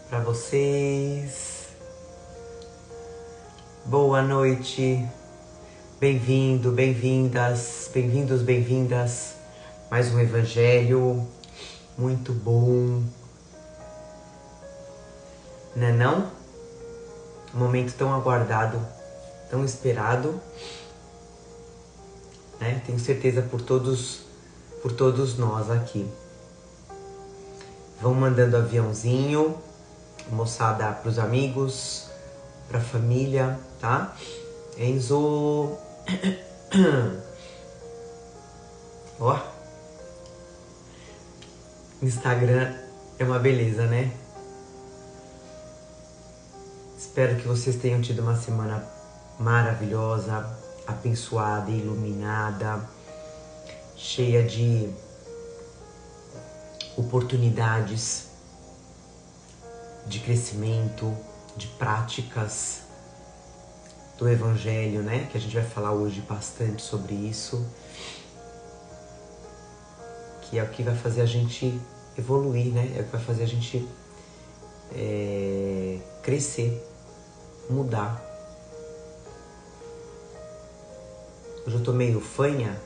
para vocês. Boa noite. Bem-vindo, bem-vindas, bem-vindos, bem-vindas. Mais um evangelho muito bom. Não é não? Um momento tão aguardado, tão esperado, né? Tenho certeza por todos nós aqui. Vão mandando aviãozinho, moçada, para os amigos, para a família, tá? Enzo. Ó. Instagram é uma beleza, né? Espero que vocês tenham tido uma semana maravilhosa, abençoada, iluminada, cheia de oportunidades de crescimento, de práticas do Evangelho, né? Que a gente vai falar hoje bastante sobre isso, que é o que vai fazer a gente evoluir, né? É o que vai fazer a gente crescer, mudar. Hoje eu tô meio fanha,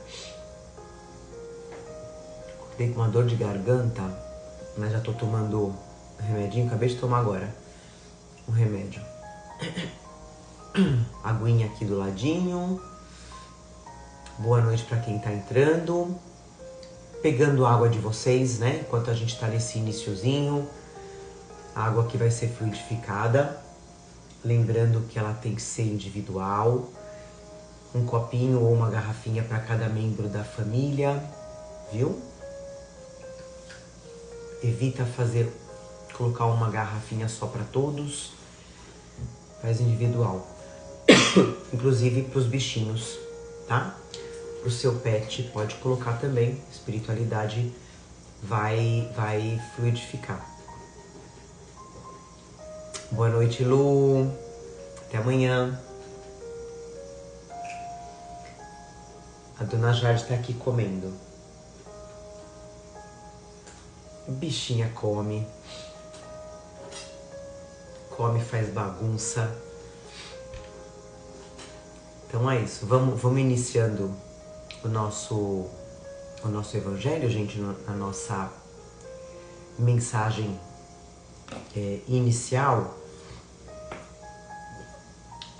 acordei com uma dor de garganta, mas já tô tomando remedinho, acabei de tomar agora um remédio. Aguinha aqui do ladinho. Boa noite para quem tá entrando. Pegando água de vocês, né? Enquanto a gente tá nesse iniciozinho. A água aqui vai ser fluidificada. Lembrando que ela tem que ser individual. Um copinho ou uma garrafinha para cada membro da família, viu? Evita colocar uma garrafinha só para todos. Faz individual. Inclusive para os bichinhos, tá? Pro seu pet pode colocar também. Espiritualidade vai fluidificar. Boa noite, Lu. Até amanhã. A dona Jade tá aqui comendo. Bichinha come. Come, faz bagunça. Então é isso. Vamos iniciando o nosso evangelho, gente, a nossa mensagem inicial.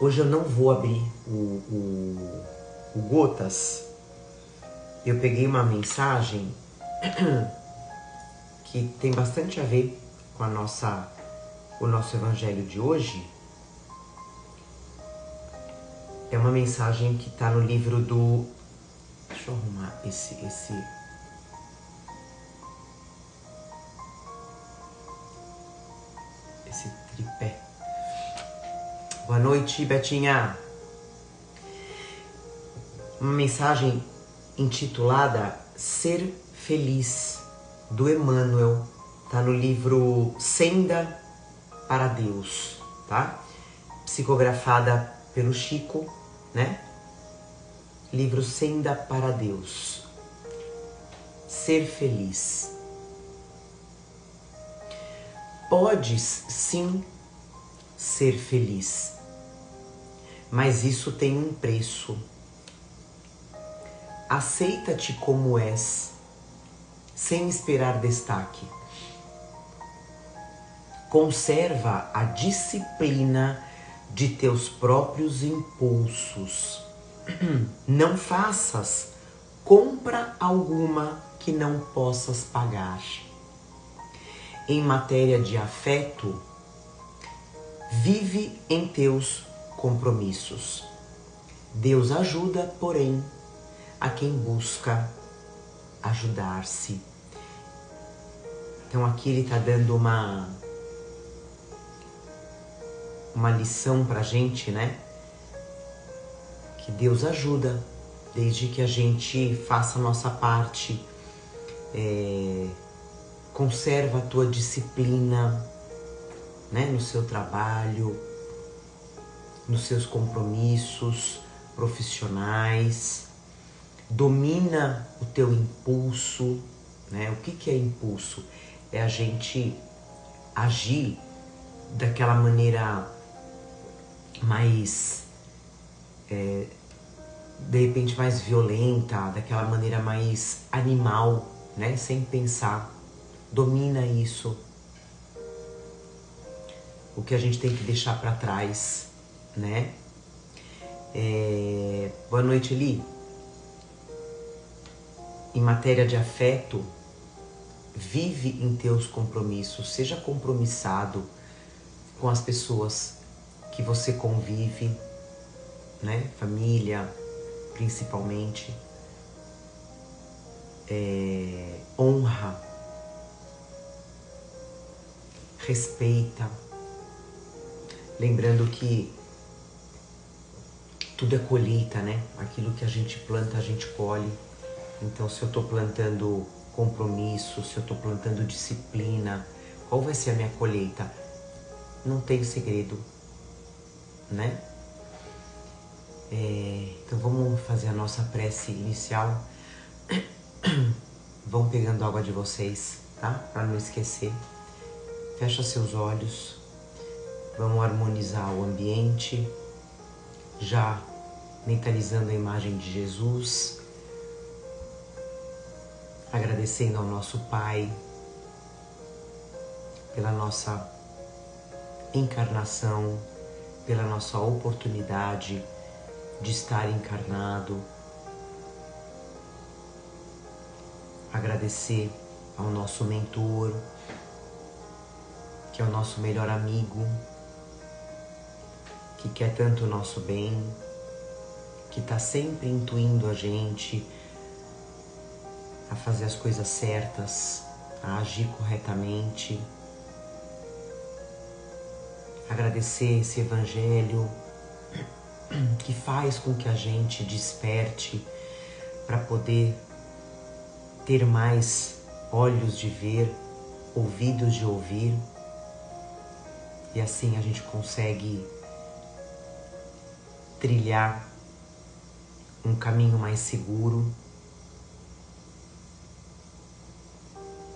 Hoje eu não vou abrir o Gotas. Eu peguei uma mensagem que tem bastante a ver com o nosso evangelho de hoje. É uma mensagem que está no livro do... Deixa eu arrumar esse tripé. Boa noite, Betinha. Uma mensagem intitulada Ser Feliz, do Emmanuel. Tá no livro Senda para Deus, tá? Psicografada pelo Chico, né? Livro Senda para Deus. Ser feliz. Podes sim ser feliz, mas isso tem um preço. Aceita-te como és, sem esperar destaque. Conserva a disciplina de teus próprios impulsos. Não faças compra alguma que não possas pagar. Em matéria de afeto, vive em teus compromissos. Deus ajuda, porém, a quem busca ajudar-se. Então aqui ele está dando uma lição pra gente, né? Que Deus ajuda, desde que a gente faça a nossa parte, conserva a tua disciplina, né? No seu trabalho, nos seus compromissos profissionais, domina o teu impulso, né? O que é impulso? É a gente agir daquela maneira mais, de repente mais violenta, daquela maneira mais animal, né? Sem pensar. Domina isso. O que a gente tem que deixar para trás, né? Boa noite, Eli. Em matéria de afeto, vive em teus compromissos, seja compromissado com as pessoas que você convive, né? Família, principalmente. Honra, respeita. Lembrando que tudo é colheita, né? Aquilo que a gente planta, a gente colhe. Então, se eu tô plantando compromisso, se eu tô plantando disciplina, qual vai ser a minha colheita? Não tem segredo, né? Então, vamos fazer a nossa prece inicial. Vão pegando água de vocês, tá? Para não esquecer. Fecha seus olhos. Vamos harmonizar o ambiente, já mentalizando a imagem de Jesus, agradecendo ao nosso Pai pela nossa encarnação, pela nossa oportunidade de estar encarnado. Agradecer ao nosso mentor, que é o nosso melhor amigo, que quer tanto o nosso bem, que está sempre intuindo a gente a fazer as coisas certas, a agir corretamente. Agradecer esse evangelho que faz com que a gente desperte para poder ter mais olhos de ver, ouvidos de ouvir, e assim a gente consegue trilhar um caminho mais seguro,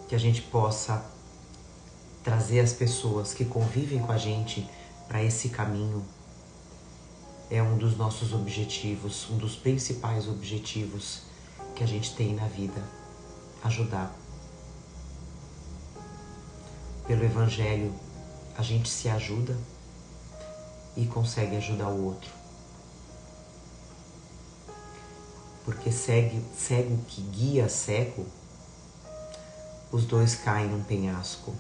que a gente possa trazer as pessoas que convivem com a gente para esse caminho. É um dos nossos objetivos, um dos principais objetivos que a gente tem na vida, ajudar. Pelo Evangelho, a gente se ajuda e consegue ajudar o outro. Porque cego que guia cego, os dois caem num penhasco.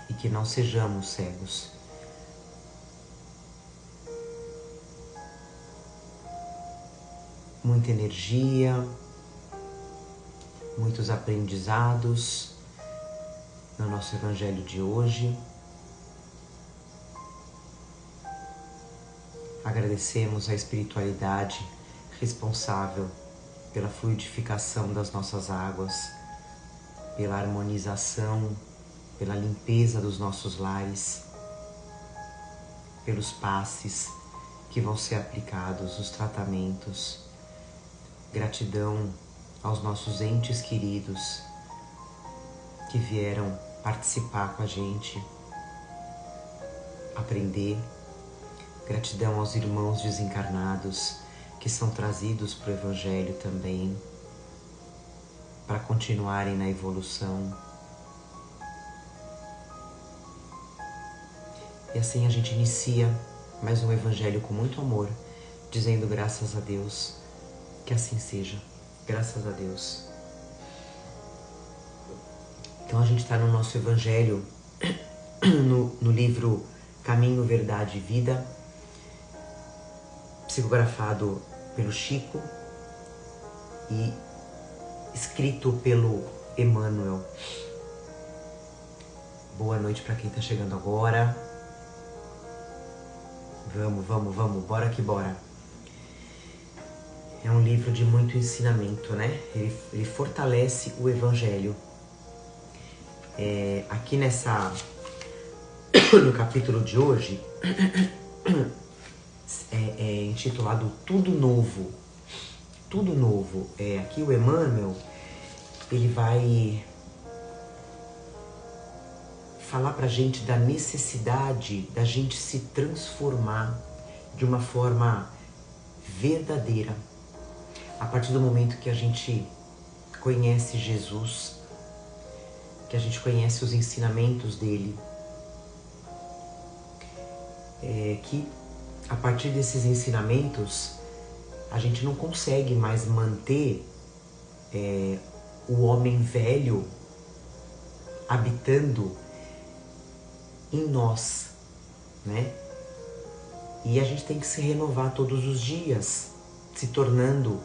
E que não sejamos cegos. Muita energia, muitos aprendizados no nosso Evangelho de hoje. Agradecemos a espiritualidade responsável pela fluidificação das nossas águas, pela harmonização, pela limpeza dos nossos lares, pelos passes que vão ser aplicados, os tratamentos. Gratidão aos nossos entes queridos que vieram participar com a gente, aprender. Gratidão aos irmãos desencarnados que são trazidos para o Evangelho também, para continuarem na evolução. E assim a gente inicia mais um Evangelho com muito amor, dizendo graças a Deus, que assim seja, graças a Deus. Então a gente está no nosso Evangelho, no livro Caminho, Verdade e Vida, psicografado pelo Chico e escrito pelo Emmanuel. Boa noite para quem está chegando agora. Vamos, bora que bora. É um livro de muito ensinamento, né? Ele fortalece o Evangelho. Aqui no capítulo de hoje, é intitulado Tudo Novo. Tudo Novo. Aqui o Emmanuel, ele vai falar pra gente da necessidade da gente se transformar de uma forma verdadeira. A partir do momento que a gente conhece Jesus, que a gente conhece os ensinamentos dele, que a partir desses ensinamentos a gente não consegue mais manter o homem velho habitando em nós, né? E a gente tem que se renovar todos os dias, se tornando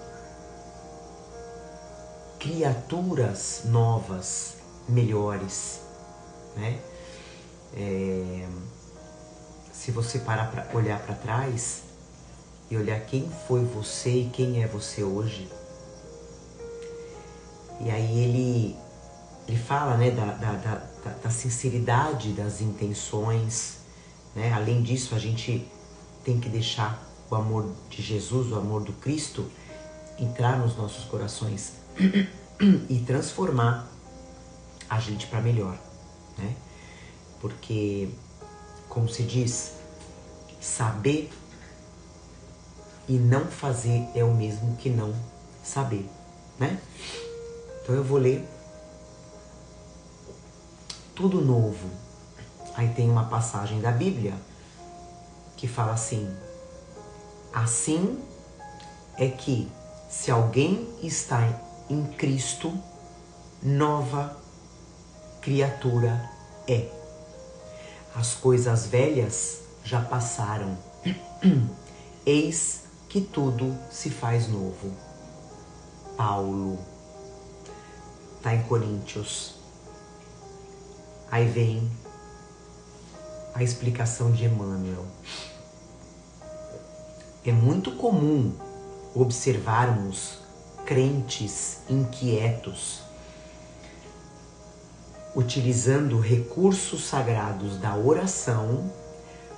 criaturas novas, melhores, né? Se você parar para olhar para trás e olhar quem foi você e quem é você hoje, e aí ele fala, né, da sinceridade das intenções, né? Além disso, a gente tem que deixar o amor de Jesus, o amor do Cristo, entrar nos nossos corações e transformar a gente para melhor, né? Porque, como se diz, saber e não fazer é o mesmo que não saber, né? Então eu vou ler tudo novo. Aí tem uma passagem da Bíblia que fala assim: assim é que, se alguém está em Cristo, nova criatura é. As coisas velhas já passaram. Eis que tudo se faz novo. Paulo. Tá em Coríntios. Aí vem a explicação de Emmanuel. É muito comum observarmos crentes inquietos utilizando recursos sagrados da oração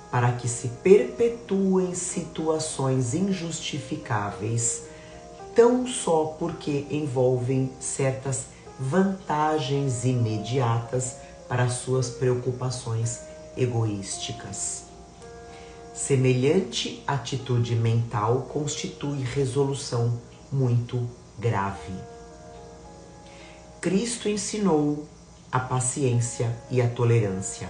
para que se perpetuem situações injustificáveis, tão só porque envolvem certas vantagens imediatas para suas preocupações egoísticas. Semelhante atitude mental constitui resolução muito grave. Cristo ensinou a paciência e a tolerância,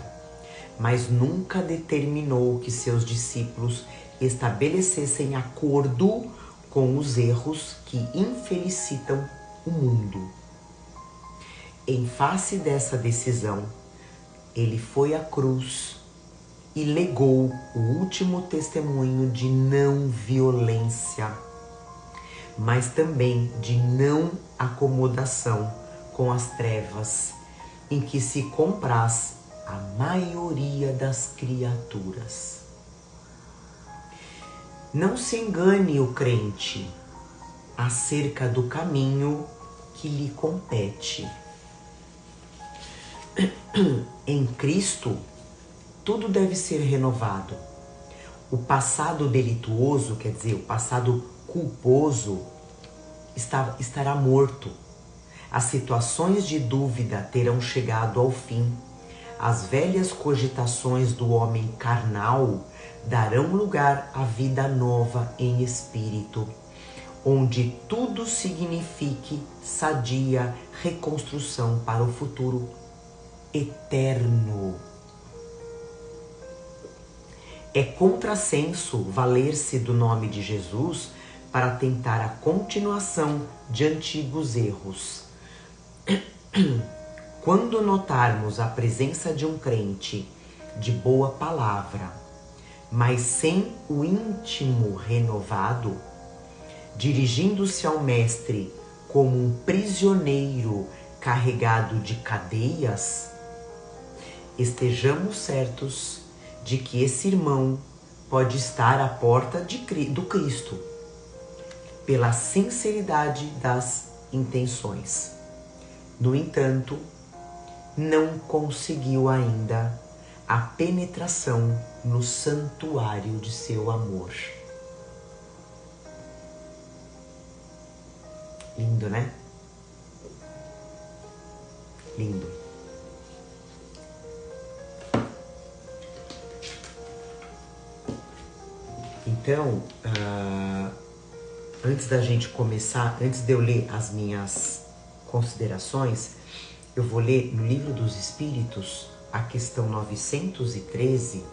mas nunca determinou que seus discípulos estabelecessem acordo com os erros que infelicitam o mundo. Em face dessa decisão, ele foi à cruz e legou o último testemunho de não violência, mas também de não acomodação com as trevas, em que se compraz a maioria das criaturas. Não se engane o crente acerca do caminho que lhe compete. Em Cristo, tudo deve ser renovado. O passado delituoso, quer dizer, o passado culposo, estará morto. As situações de dúvida terão chegado ao fim. As velhas cogitações do homem carnal darão lugar à vida nova em espírito, onde tudo signifique sadia reconstrução para o futuro eterno. É contrassenso valer-se do nome de Jesus para tentar a continuação de antigos erros. Quando notarmos a presença de um crente de boa palavra, mas sem o íntimo renovado, dirigindo-se ao mestre como um prisioneiro carregado de cadeias, estejamos certos de que esse irmão pode estar à porta do Cristo, pela sinceridade das intenções. No entanto, não conseguiu ainda a penetração no santuário de seu amor. Lindo, né? Lindo. Então, antes da gente começar, antes de eu ler as minhas considerações, eu vou ler no Livro dos Espíritos, a questão 913,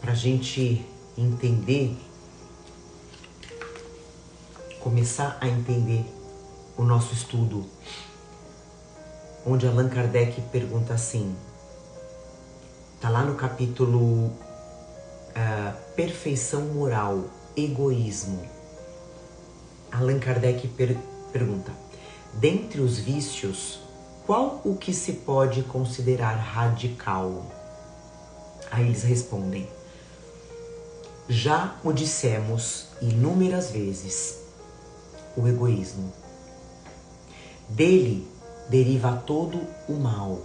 para a gente entender, começar a entender o nosso estudo, onde Allan Kardec pergunta assim, está lá no capítulo Perfeição Moral, Egoísmo. Allan Kardec pergunta, dentre os vícios, qual o que se pode considerar radical? Aí eles respondem, já o dissemos inúmeras vezes, o egoísmo. Dele deriva todo o mal.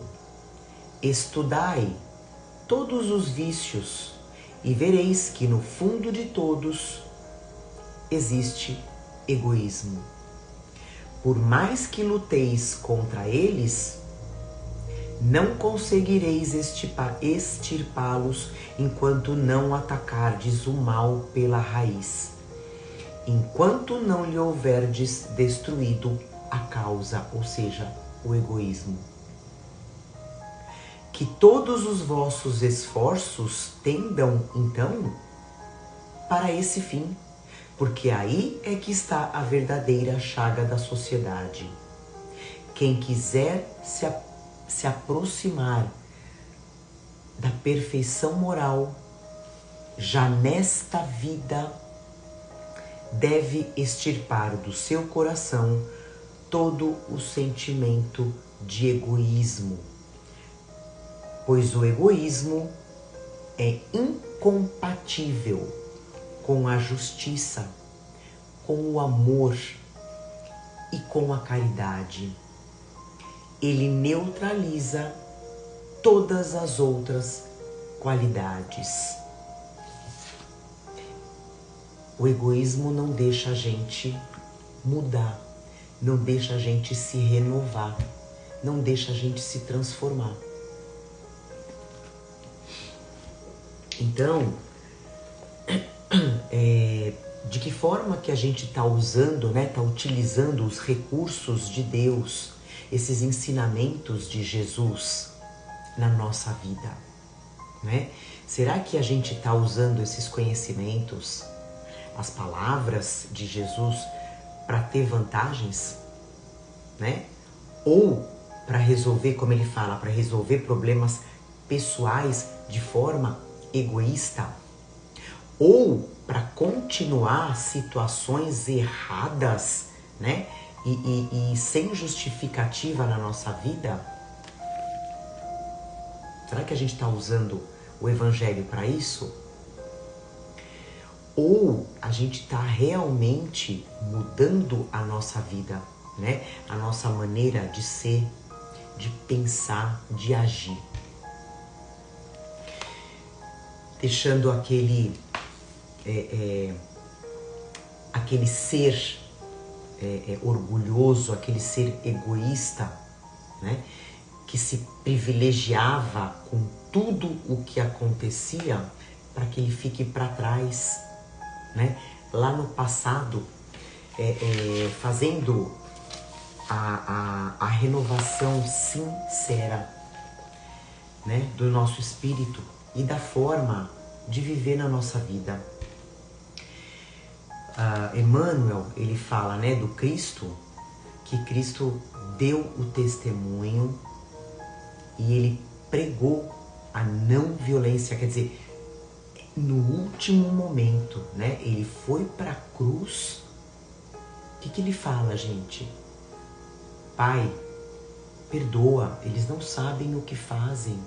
Estudai todos os vícios e vereis que no fundo de todos existe egoísmo. Por mais que luteis contra eles, não conseguireis extirpá-los enquanto não atacardes o mal pela raiz, enquanto não lhe houverdes destruído a causa, ou seja, o egoísmo. Que todos os vossos esforços tendam, então, para esse fim, porque aí é que está a verdadeira chaga da sociedade. Quem quiser se aproximar da perfeição moral, já nesta vida, deve extirpar do seu coração todo o sentimento de egoísmo, pois o egoísmo é incompatível com a justiça, com o amor e com a caridade. Ele neutraliza todas as outras qualidades. O egoísmo não deixa a gente mudar, não deixa a gente se renovar, não deixa a gente se transformar. Então, de que forma que a gente está usando, né, está utilizando os recursos de Deus, esses ensinamentos de Jesus na nossa vida, né? Será que a gente está usando esses conhecimentos, as palavras de Jesus, para ter vantagens, né? Ou para resolver, como ele fala, para resolver problemas pessoais de forma egoísta? Ou para continuar situações erradas, né? E sem justificativa na nossa vida? Será que a gente está usando o Evangelho para isso? Ou a gente está realmente mudando a nossa vida, né? A nossa maneira de ser, de pensar, de agir. Deixando aquele ser orgulhoso, aquele ser egoísta, né? Que se privilegiava com tudo o que acontecia para que ele fique para trás, né? Lá no passado, fazendo a renovação sincera, né? Do nosso espírito e da forma de viver na nossa vida. Emmanuel, ele fala, né, do Cristo, que Cristo deu o testemunho e ele pregou a não violência, quer dizer, no último momento, né, ele foi para a cruz. O que ele fala, gente? Pai, perdoa, eles não sabem o que fazem.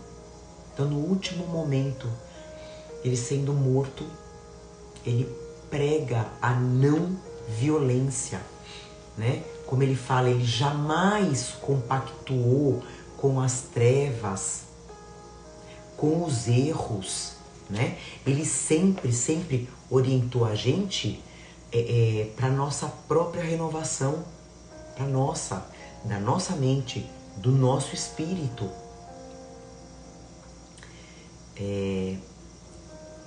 Então, no último momento, ele sendo morto, ele prega a não violência, né? Como ele fala, ele jamais compactuou com as trevas, com os erros, né? Ele sempre orientou a gente para nossa própria renovação, da nossa mente, do nosso espírito.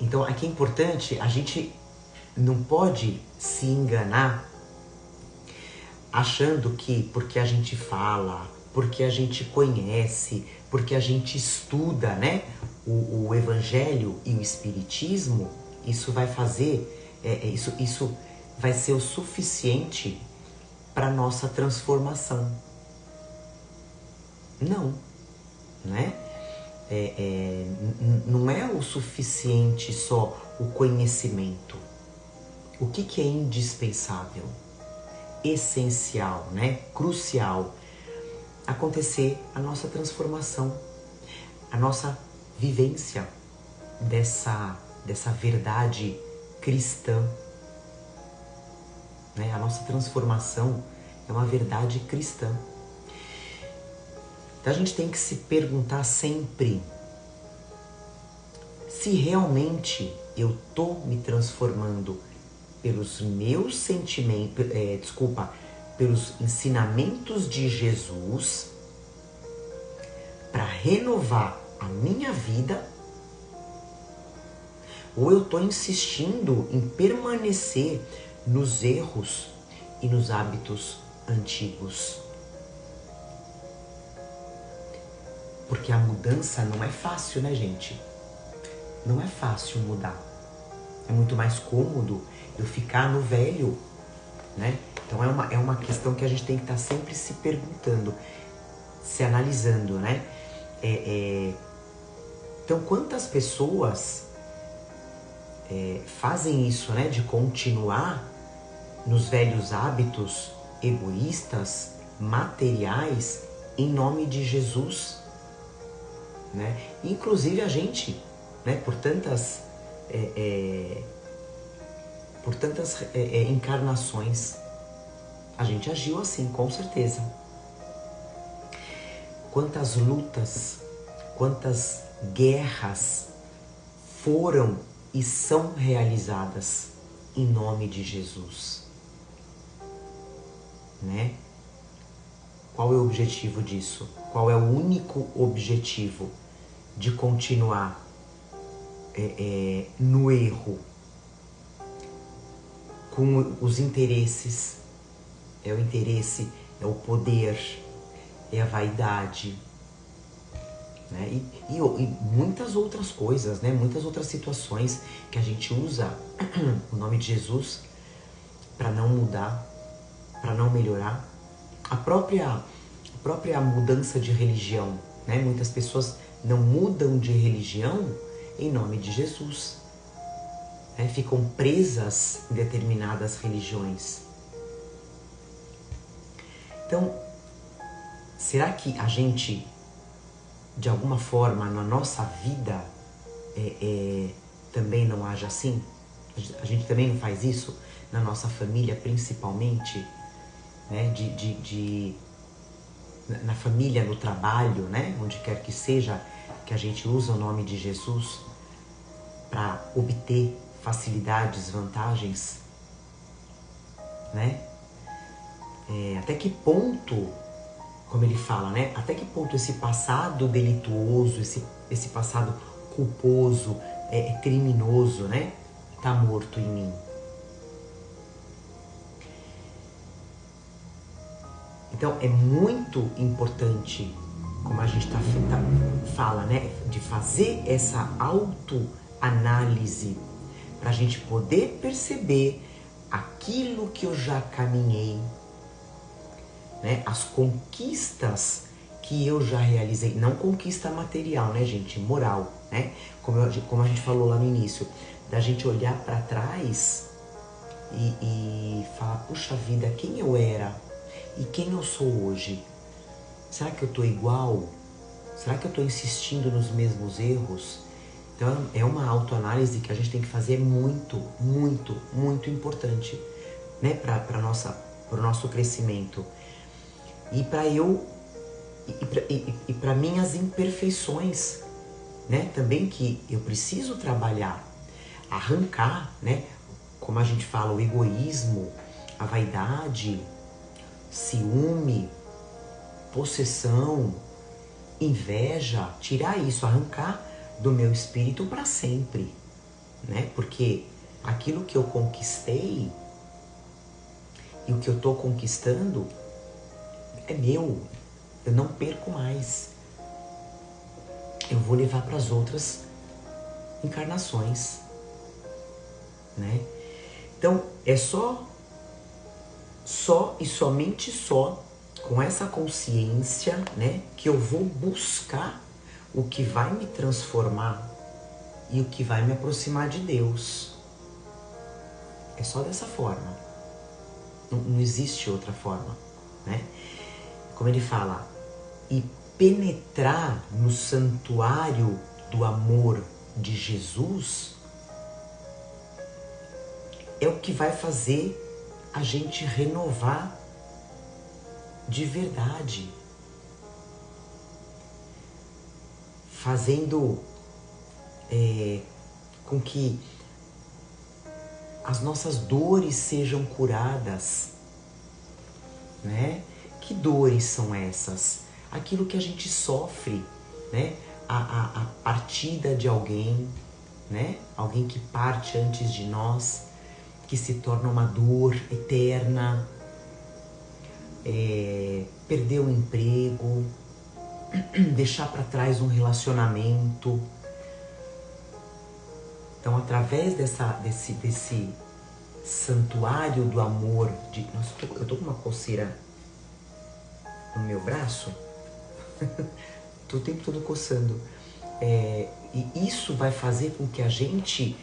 Então aqui é importante, a gente não pode se enganar achando que porque a gente fala, porque a gente conhece, porque a gente estuda, né, o Evangelho e o Espiritismo, isso vai fazer, isso vai ser o suficiente para nossa transformação. Não, né? Não é o suficiente só o conhecimento. O que é indispensável, essencial, né? Crucial? Acontecer a nossa transformação, a nossa vivência dessa verdade cristã. Né? A nossa transformação é uma verdade cristã. Então a gente tem que se perguntar sempre se realmente eu estou me transformando pelos meus sentimentos, pelos ensinamentos de Jesus para renovar a minha vida, ou eu estou insistindo em permanecer nos erros e nos hábitos antigos. Porque a mudança não é fácil, né, gente? Não é fácil mudar. É muito mais cômodo eu ficar no velho, né? Então é uma questão que a gente tem que estar sempre se perguntando, se analisando, né? Então quantas pessoas fazem isso, né? De continuar nos velhos hábitos egoístas, materiais, em nome de Jesus, né? Inclusive a gente, né? Por tantas encarnações, a gente agiu assim, com certeza. Quantas lutas, quantas guerras foram e são realizadas em nome de Jesus, né? Qual é o objetivo disso? Qual é o único objetivo de continuar no erro, com os interesses? É o interesse, é o poder, é a vaidade, né? E muitas outras coisas, né? Muitas outras situações que a gente usa o nome de Jesus para não mudar, para não melhorar. A própria mudança de religião, né? Muitas pessoas não mudam de religião em nome de Jesus, né? Ficam presas em determinadas religiões. Então, será que a gente, de alguma forma, na nossa vida, também não age assim? A gente também não faz isso na nossa família, principalmente, né? Na família, no trabalho, né? Onde quer que seja, que a gente usa o nome de Jesus para obter facilidades, vantagens, né? Até que ponto, como ele fala, né? Até que ponto esse passado delituoso, esse passado culposo, criminoso, né? Tá morto em mim. Então é muito importante, como a gente fala, né? De fazer essa autoanálise para a gente poder perceber aquilo que eu já caminhei, né? As conquistas que eu já realizei, não conquista material, né, gente? Moral, né? Como a gente falou lá no início, da gente olhar para trás e falar, puxa vida, quem eu era e quem eu sou hoje? Será que eu tô igual? Será que eu tô insistindo nos mesmos erros? Então é uma autoanálise que a gente tem que fazer muito, muito, muito importante, né, para o nosso crescimento. E para minhas imperfeições, né, também que eu preciso trabalhar, arrancar, né, como a gente fala, o egoísmo, a vaidade, ciúme, possessão, inveja, tirar isso, arrancar do meu espírito para sempre, né? Porque aquilo que eu conquistei e o que eu tô conquistando é meu. Eu não perco mais. Eu vou levar para as outras encarnações, né? Então, é só e somente só com essa consciência, né, que eu vou buscar o que vai me transformar e o que vai me aproximar de Deus. É só dessa forma. Não existe outra forma, né? Como ele fala, e penetrar no santuário do amor de Jesus é o que vai fazer a gente renovar de verdade, fazendo com que as nossas dores sejam curadas, né? Que dores são essas? Aquilo que a gente sofre, né? A partida de alguém, né? Alguém que parte antes de nós, que se torna uma dor eterna, perder o emprego, deixar para trás um relacionamento. Então, através desse santuário do amor, nossa, eu tô com uma coceira no meu braço, tô o tempo todo coçando. E isso vai fazer com que a gente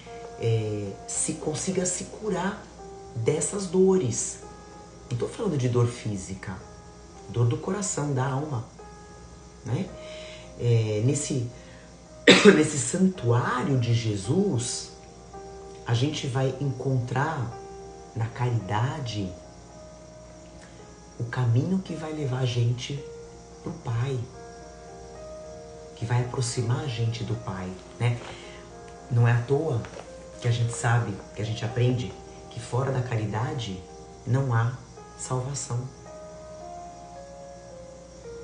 consiga se curar dessas dores. Não tô falando de dor física, dor do coração, da alma, né? Nesse santuário de Jesus, a gente vai encontrar na caridade o caminho que vai levar a gente pro Pai, que vai aproximar a gente do Pai, né? Não é à toa que a gente sabe, que a gente aprende que fora da caridade não há salvação.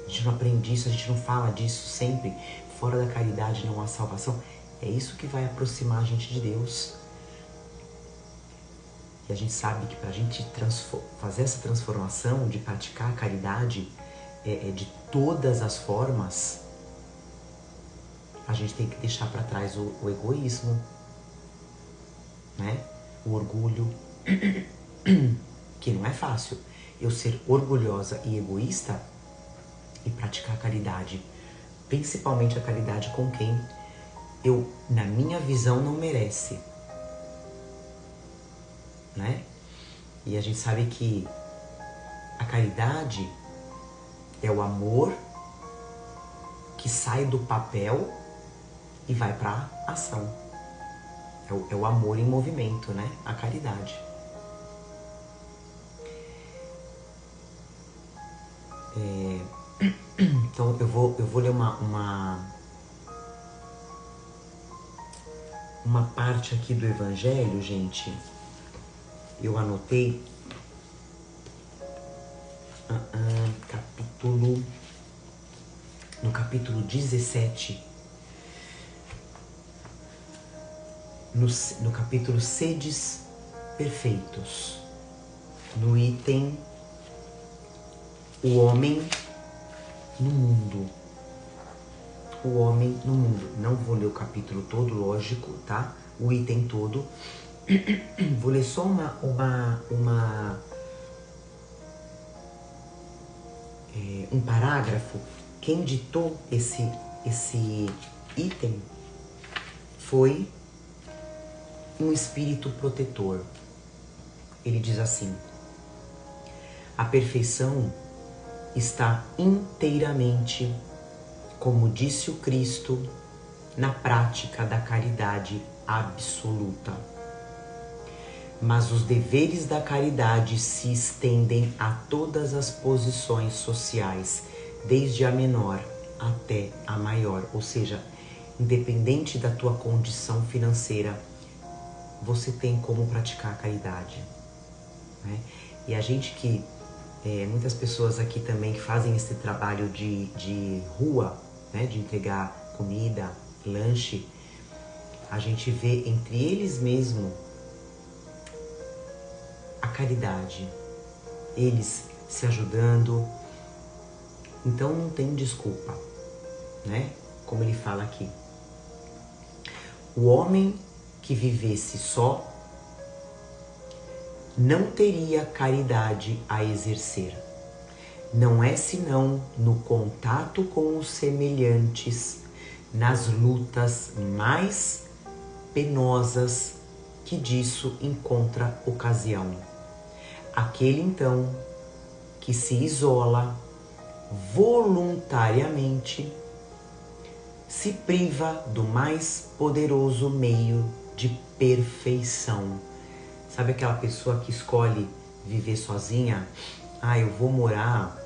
A gente não aprende isso, a gente não fala disso sempre. Fora da caridade não há salvação. É isso que vai aproximar a gente de Deus. E a gente sabe que para a gente fazer essa transformação, de praticar a caridade de todas as formas, a gente tem que deixar para trás o egoísmo, né? O orgulho, que não é fácil. Eu ser orgulhosa e egoísta e praticar a caridade, principalmente a caridade com quem eu, na minha visão, não merece, né? E a gente sabe que a caridade é o amor que sai do papel e vai para a ação. É o amor em movimento, né? A caridade. Então eu vou ler uma parte aqui do Evangelho, gente. Eu anotei no capítulo 17, no capítulo Sedes Perfeitos, no item O Homem no Mundo. O Homem no Mundo. Não vou ler o capítulo todo, lógico, tá? O item todo. Vou ler só um parágrafo. Quem ditou esse item foi um espírito protetor. Ele diz assim: a perfeição está inteiramente, como disse o Cristo, na prática da caridade absoluta. Mas os deveres da caridade se estendem a todas as posições sociais, desde a menor até a maior. Ou seja, independente da tua condição financeira, você tem como praticar a caridade, né? E a gente que, muitas pessoas aqui também que fazem esse trabalho de rua, né, de entregar comida, lanche, A gente vê entre eles mesmo a caridade, eles se ajudando. Então não tem desculpa, né? Como ele fala aqui. O homem que vivesse só não teria caridade a exercer. Não é senão no contato com os semelhantes, nas lutas mais penosas, que disso encontra ocasião. Aquele então que se isola voluntariamente se priva do mais poderoso meio de perfeição. Sabe aquela pessoa que escolhe viver sozinha? Ah, eu vou morar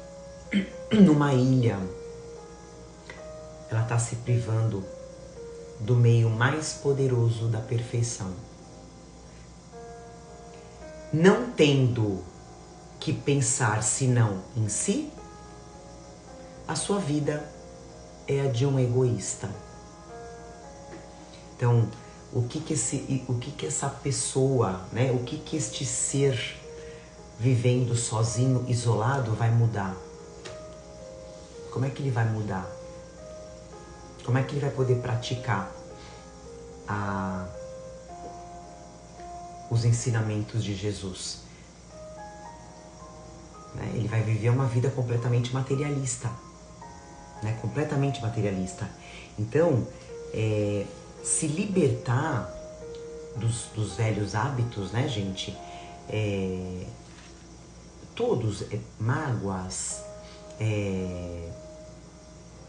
numa ilha. Ela está se privando do meio mais poderoso da perfeição. Não tendo que pensar senão em si, a sua vida é a de um egoísta. Então, o que essa pessoa, né? O que este ser vivendo sozinho, isolado, vai mudar? Como é que ele vai mudar? Como é que ele vai poder praticar os ensinamentos de Jesus? Né? Ele vai viver uma vida completamente materialista. Né? Completamente materialista. Então, se libertar dos velhos hábitos, né, gente? Todos, mágoas,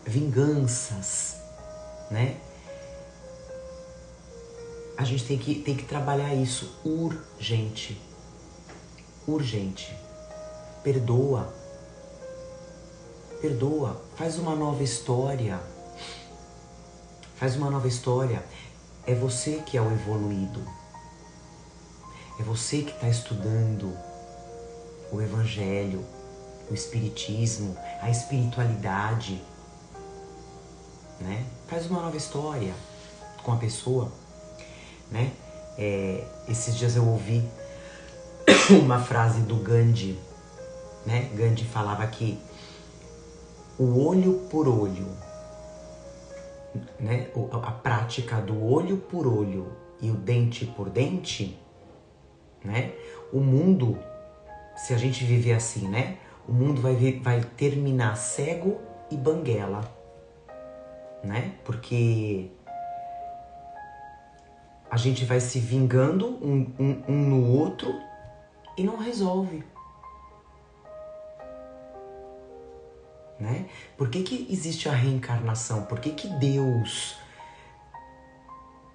vinganças, né? A gente tem que trabalhar isso urgente. Urgente. Perdoa. Perdoa. Faz uma nova história. Faz uma nova história. É você que é o evoluído. É você que está estudando o Evangelho, o Espiritismo, a espiritualidade. Né? Faz uma nova história com a pessoa. Né? Esses dias eu ouvi uma frase do Gandhi. Né? Gandhi falava que o olho por olho, né? A prática do olho por olho e o dente por dente, né? O mundo, se a gente viver assim, né? O mundo vai terminar cego e banguela, né? Porque a gente vai se vingando um no outro e não resolve. Né? Por que existe a reencarnação? Por que Deus,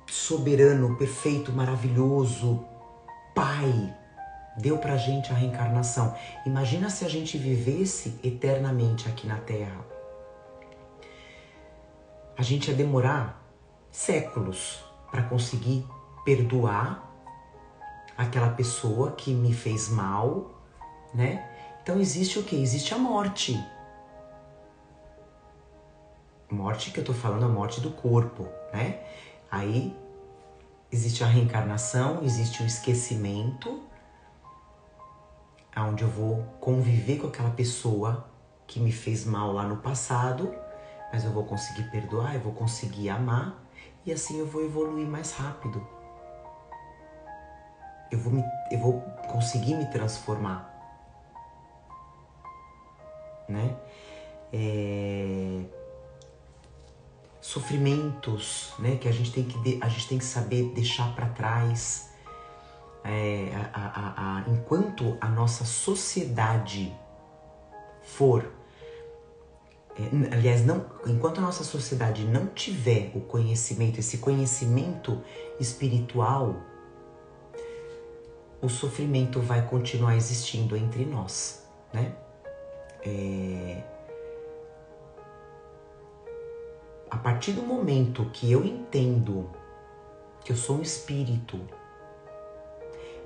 soberano, perfeito, maravilhoso, Pai, deu pra gente a reencarnação? Imagina se a gente vivesse eternamente aqui na Terra. A gente ia demorar séculos para conseguir perdoar aquela pessoa que me fez mal, né? Então existe o quê? Existe a morte. Morte que eu tô falando, a morte do corpo, né? Aí existe a reencarnação, existe o esquecimento, onde eu vou conviver com aquela pessoa que me fez mal lá no passado, mas eu vou conseguir perdoar, eu vou conseguir amar, e assim eu vou evoluir mais rápido. Eu vou conseguir me transformar, né? Sofrimentos, né, que a gente tem que saber deixar para trás. Enquanto a nossa sociedade for, enquanto a nossa sociedade não tiver o conhecimento, esse conhecimento espiritual, o sofrimento vai continuar existindo entre nós, né? A partir do momento que eu entendo que eu sou um espírito,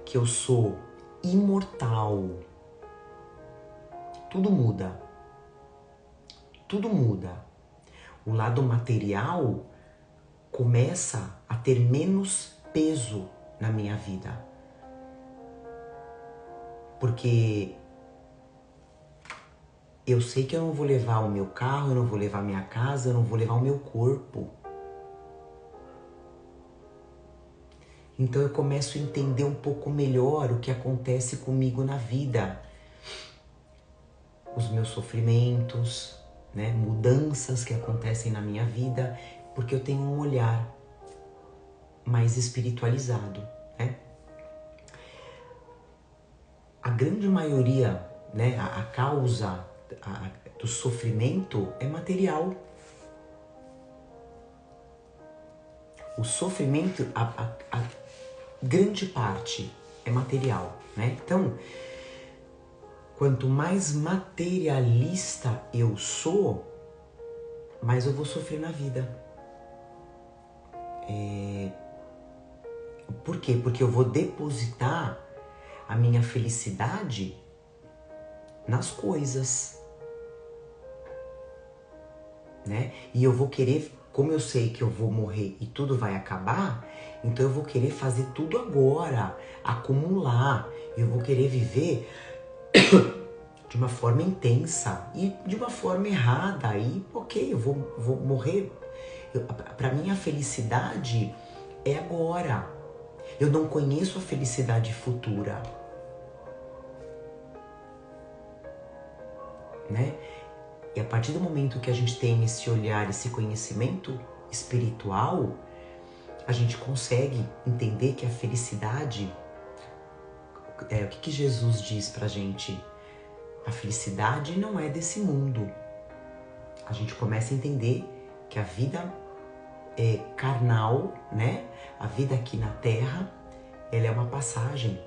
que eu sou imortal, tudo muda. Tudo muda. O lado material começa a ter menos peso na minha vida. Porque eu sei que eu não vou levar o meu carro, eu não vou levar a minha casa, eu não vou levar o meu corpo. Então eu começo a entender um pouco melhor o que acontece comigo na vida. Os meus sofrimentos, né? Mudanças que acontecem na minha vida, porque eu tenho um olhar mais espiritualizado, né? A grande maioria, né? A causa do sofrimento é material. O sofrimento, a grande parte é material, né? Então, quanto mais materialista eu sou, mais eu vou sofrer na vida. Por quê? Porque eu vou depositar a minha felicidade nas coisas, né? E eu vou querer, como eu sei que eu vou morrer e tudo vai acabar, então eu vou querer fazer tudo agora, acumular. Eu vou querer viver de uma forma intensa e de uma forma errada. Aí, ok, eu vou morrer. Para mim, a felicidade é agora. Eu não conheço a felicidade futura, né? E a partir do momento que a gente tem esse olhar, esse conhecimento espiritual, a gente consegue entender que a felicidade, o que Jesus diz pra gente? A felicidade não é desse mundo. A gente começa a entender que a vida é carnal, né? A vida aqui na Terra, ela é uma passagem.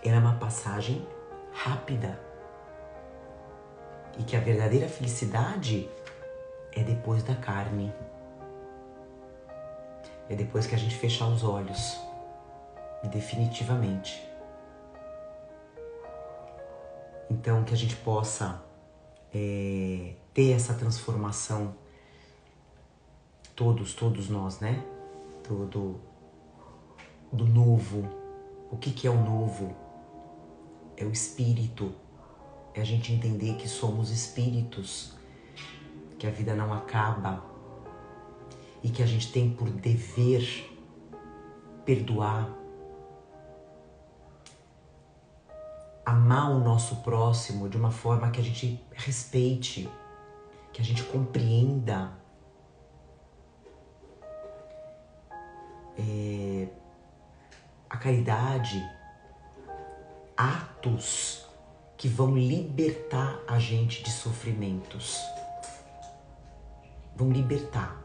Ela é uma passagem rápida. E que a verdadeira felicidade é depois da carne. É depois que a gente fechar os olhos. Definitivamente. Então, que a gente possa ter essa transformação, todos nós, né? Do novo. O que é o novo? É o espírito. É a gente entender que somos espíritos, que a vida não acaba e que a gente tem por dever perdoar, amar o nosso próximo de uma forma que a gente respeite, que a gente compreenda. A caridade, atos que vão libertar a gente de sofrimentos. Vão libertar.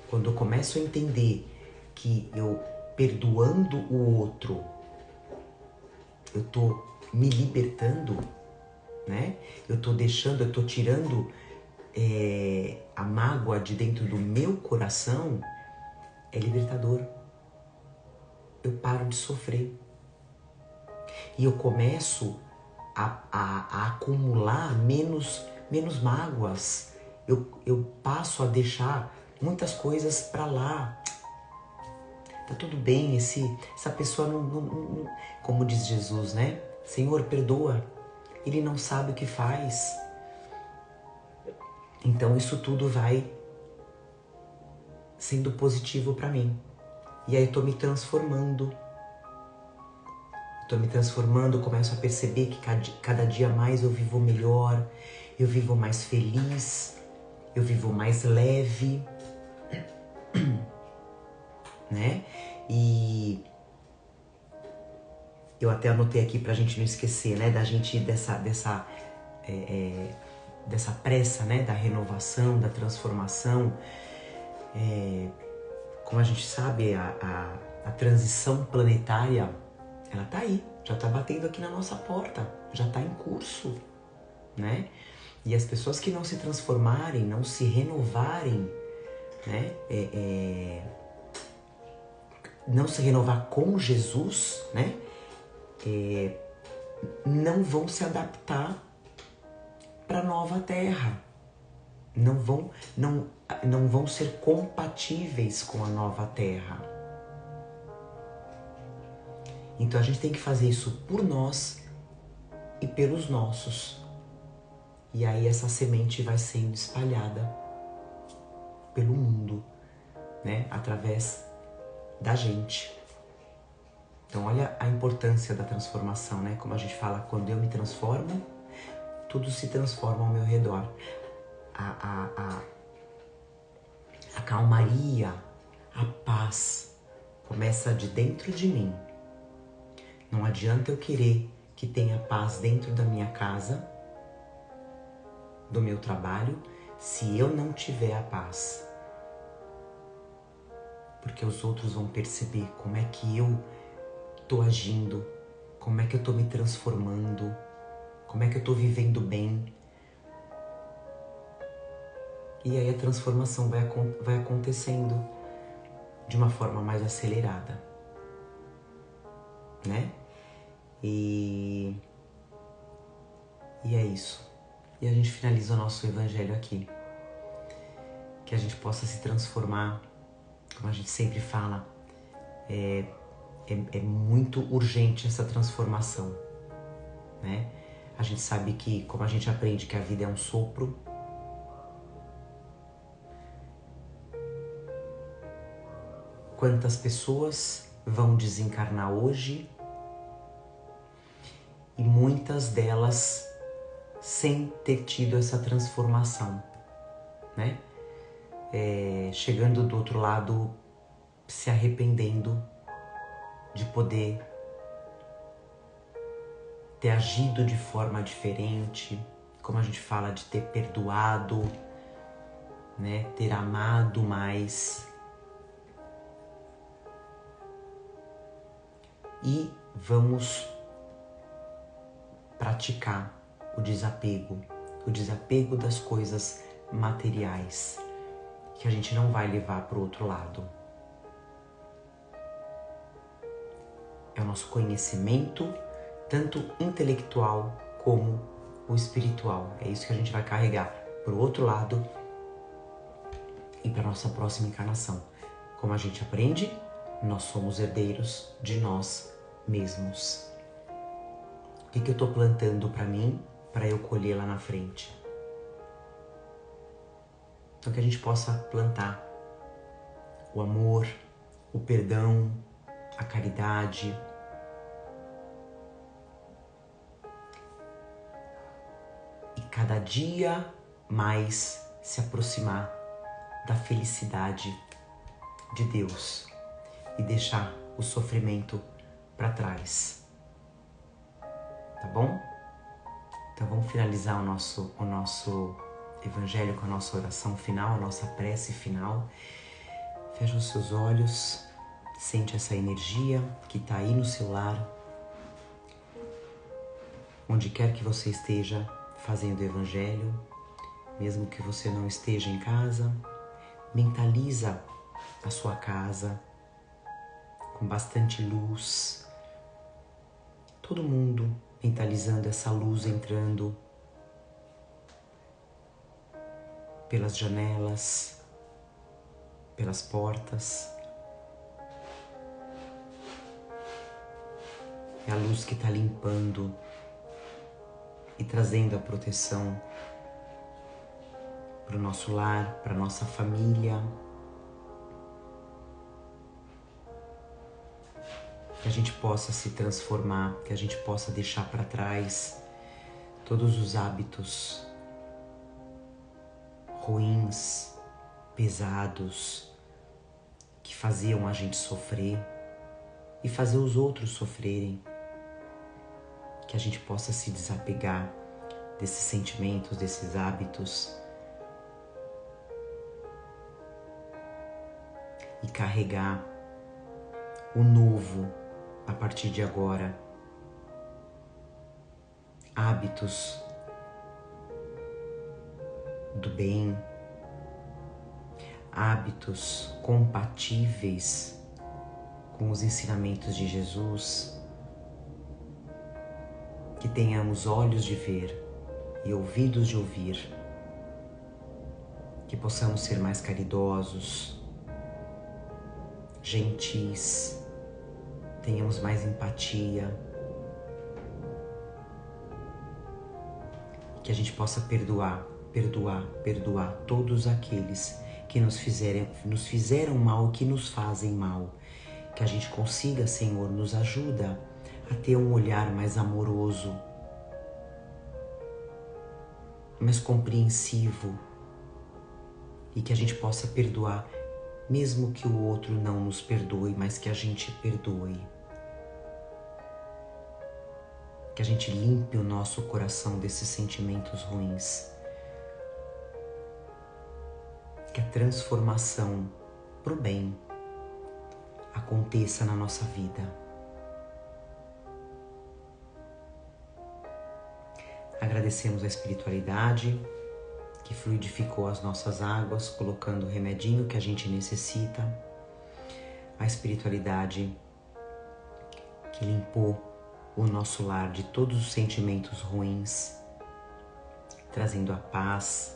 Quando eu começo a entender que eu perdoando o outro, eu tô me libertando, né? Eu tô tirando a mágoa de dentro do meu coração, é libertador. Eu paro de sofrer. E eu começo a acumular menos mágoas. Eu passo a deixar muitas coisas para lá. Tá tudo bem, essa pessoa não, como diz Jesus, né? Senhor, perdoa. Ele não sabe o que faz. Então isso tudo vai sendo positivo para mim. E aí eu tô me transformando. Começo a perceber que cada dia mais eu vivo melhor, eu vivo mais feliz, eu vivo mais leve, né? E eu até anotei aqui pra gente não esquecer, né? Dessa pressa, né? Da renovação, da transformação. Como a gente sabe, a transição planetária, ela tá aí, já tá batendo aqui na nossa porta, já tá em curso, né? E as pessoas que não se transformarem, não se renovarem, né? Não se renovar com Jesus, né? Não vão se adaptar para a nova terra, não vão ser compatíveis com a nova terra. Então a gente tem que fazer isso por nós e pelos nossos. E aí essa semente vai sendo espalhada pelo mundo, né? Através da gente. Então olha a importância da transformação, né? Como a gente fala, quando eu me transformo, tudo se transforma ao meu redor. A calmaria, a paz começa de dentro de mim. Não adianta eu querer que tenha paz dentro da minha casa, do meu trabalho, se eu não tiver a paz. Porque os outros vão perceber como é que eu tô agindo, como é que eu tô me transformando, como é que eu tô vivendo bem. E aí a transformação vai acontecendo de uma forma mais acelerada, né? E é isso. E a gente finaliza o nosso evangelho aqui. Que a gente possa se transformar, como a gente sempre fala, é muito urgente essa transformação, né? A gente sabe que, como a gente aprende que a vida é um sopro, quantas pessoas vão desencarnar hoje e muitas delas sem ter tido essa transformação, né? Chegando do outro lado, se arrependendo de poder ter agido de forma diferente, como a gente fala, de ter perdoado, né? Ter amado mais. E vamos praticar o desapego das coisas materiais, que a gente não vai levar para o outro lado. É o nosso conhecimento, tanto intelectual como o espiritual. É isso que a gente vai carregar para o outro lado e para nossa próxima encarnação. Como a gente aprende, nós somos herdeiros de nós mesmos. O que eu estou plantando para mim, para eu colher lá na frente? Então que a gente possa plantar o amor, o perdão, a caridade, e cada dia mais se aproximar da felicidade de Deus e deixar o sofrimento para trás. Tá bom? Então vamos finalizar o nosso evangelho com a nossa oração final, a nossa prece final. Fecha os seus olhos, sente essa energia que está aí no seu lar. Onde quer que você esteja fazendo o evangelho, mesmo que você não esteja em casa, mentaliza a sua casa com bastante luz. Todo mundo mentalizando essa luz entrando pelas janelas, pelas portas. É a luz que está limpando e trazendo a proteção para o nosso lar, para a nossa família. Que a gente possa se transformar, que a gente possa deixar para trás todos os hábitos ruins, pesados, que faziam a gente sofrer e fazer os outros sofrerem. Que a gente possa se desapegar desses sentimentos, desses hábitos e carregar o novo a partir de agora. Hábitos do bem, hábitos compatíveis com os ensinamentos de Jesus, que tenhamos olhos de ver e ouvidos de ouvir, que possamos ser mais caridosos, gentis, tenhamos mais empatia, que a gente possa perdoar todos aqueles que nos fizeram mal, que nos fazem mal. Que a gente consiga, Senhor, nos ajuda a ter um olhar mais amoroso, mais compreensivo, e que a gente possa perdoar, mesmo que o outro não nos perdoe, mas que a gente perdoe. Que a gente limpe o nosso coração desses sentimentos ruins. Que a transformação pro bem aconteça na nossa vida. Agradecemos a espiritualidade que fluidificou as nossas águas, colocando o remedinho que a gente necessita. A espiritualidade que limpou o nosso lar de todos os sentimentos ruins, trazendo a paz,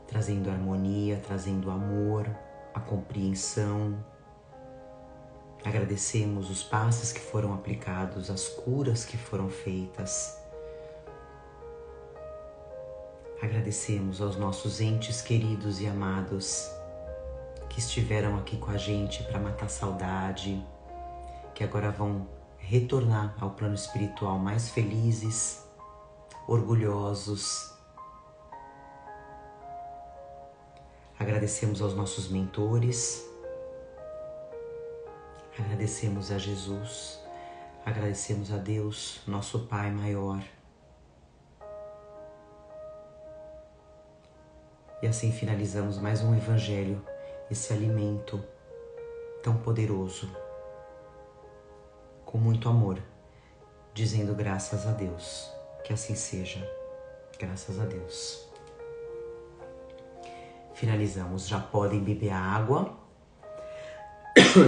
trazendo a harmonia, trazendo o amor, a compreensão. Agradecemos os passes que foram aplicados, as curas que foram feitas. Agradecemos aos nossos entes queridos e amados que estiveram aqui com a gente para matar a saudade, que agora vão retornar ao plano espiritual mais felizes, orgulhosos. Agradecemos aos nossos mentores, agradecemos a Jesus, agradecemos a Deus, nosso Pai maior. E assim finalizamos mais um Evangelho, esse alimento tão poderoso, com muito amor, dizendo graças a Deus, que assim seja, graças a Deus. Finalizamos, já podem beber a água,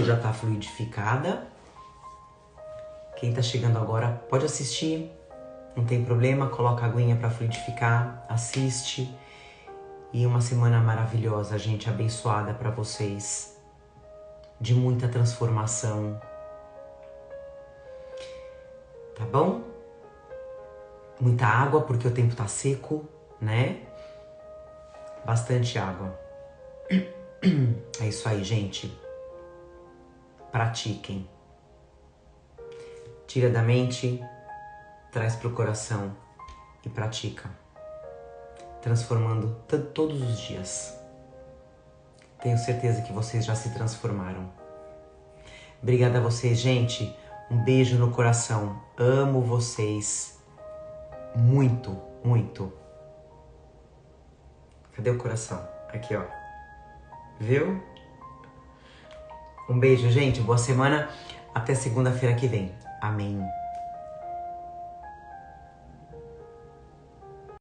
já está fluidificada. Quem está chegando agora pode assistir, não tem problema, coloca a aguinha para fluidificar, assiste. E uma semana maravilhosa, gente, abençoada para vocês, de muita transformação, tá bom? Muita água, porque o tempo tá seco, né? Bastante água. É isso aí, gente. Pratiquem. Tira da mente, traz pro coração e pratica. Transformando todos os dias. Tenho certeza que vocês já se transformaram. Obrigada a vocês, gente. Um beijo no coração. Amo vocês. Muito, muito. Cadê o coração? Aqui, ó. Viu? Um beijo, gente. Boa semana. Até segunda-feira que vem. Amém.